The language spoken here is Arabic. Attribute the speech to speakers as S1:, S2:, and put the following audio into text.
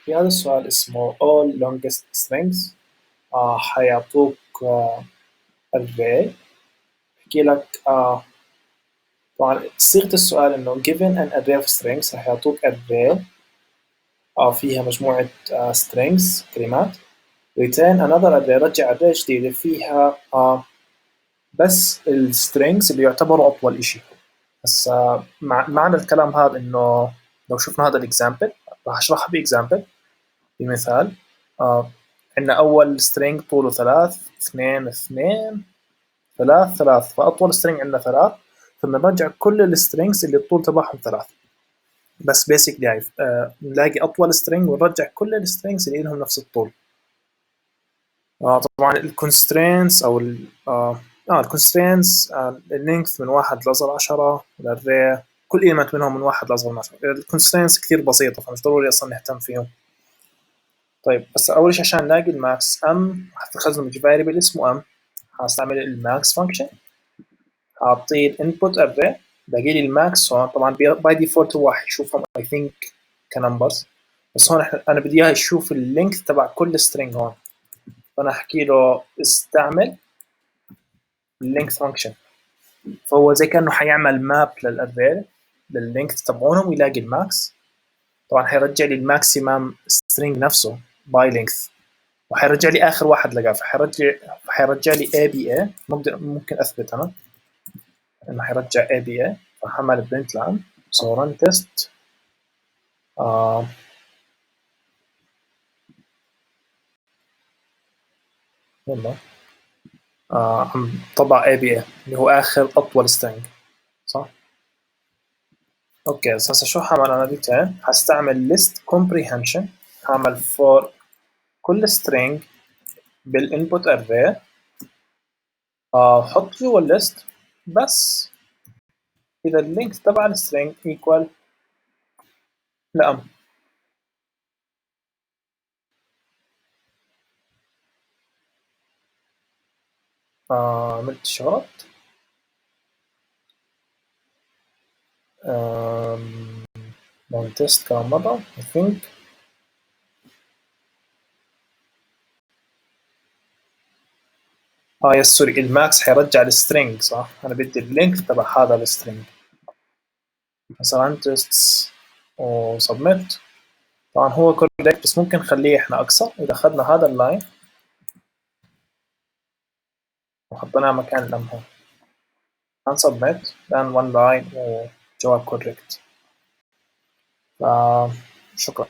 S1: في هذا السؤال اسمه all longest strings. حيعطوك array. بحكي لك طبعا صيغة السؤال إنه given an array of strings راح يعطوك array فيها مجموعة strings كلمات. return another array، رجع array جديدة فيها بس السترينجز اللي يعتبروا أطول إشي. بس معنى الكلام هذا إنه لو شفنا هذا الإكزامبل راح أشرحها بإكزامبل بمثال. عندنا أول سترينج طوله 3 2 2 3 3، فأطول سترينج عندنا 3، فبنرجع كل السترينجز اللي الطول تبعهم 3 بس بيسكلي نلاقي أطول سترينج ونرجع كل السترينجز اللي لهم نفس الطول. طبعا الكونسترينتس أو الكونسترينتس اللينث من 1 لأصغر 10، الأري كل إيمت منهم من 1 لأصغر 10. الكونسترينتس كثير بسيطة فمش ضروري أصلا نهتم فيهم. طيب بس أول شيء عشان نلاقي الماكس حتخزن فاريبل اسمه ام، هستعمل الماكس فانكشن، هعطيه الانبوت اري، باقي لي الماكس هون. طبعا باي ديفولت هو حيشوفهم اي ثينك كنمبرز، بس هون انا بدي اياه يشوف اللينث تبع كل سترينج هون، فانا احكي له استعمل اللينث فانكشن، فهو زي كانه حيعمل ماب للاري لللينث تبعونهم ويلاقي الماكس. طبعا حيرجع لي الماكسيمم سترينج نفسه باي لينث، وحيرجع لي اخر واحد لقاه، فحيرجع لي اي بي اي. ممكن اثبت انا انه حيرجع اي بي اي، فحمل برنت لان سو رن تيست. والله عم طبع اي بي اي اللي هو اخر اطول سترينج، صح؟ اوكي هسه شو حعمل انا ديتين؟ حستعمل list comprehension، حعمل for كل string بالinput array حط جوا الليست بس اذا اللينك تبع السترينج equal لأم. عملت شرط رن تيست كمان مرة I think. يس سوري، الماكس حيرجع السترينج صح؟ انا بدي اللينك تبع هذا السترينج. مثلا تيست وسبميت. طبعا هو كوريكت بس ممكن نخليه احنا اقصر اذا اخذنا هذا اللاين وحطيناه مكان الام هون سبميت لان 1 لاين وجواب كوريكت. شكرا.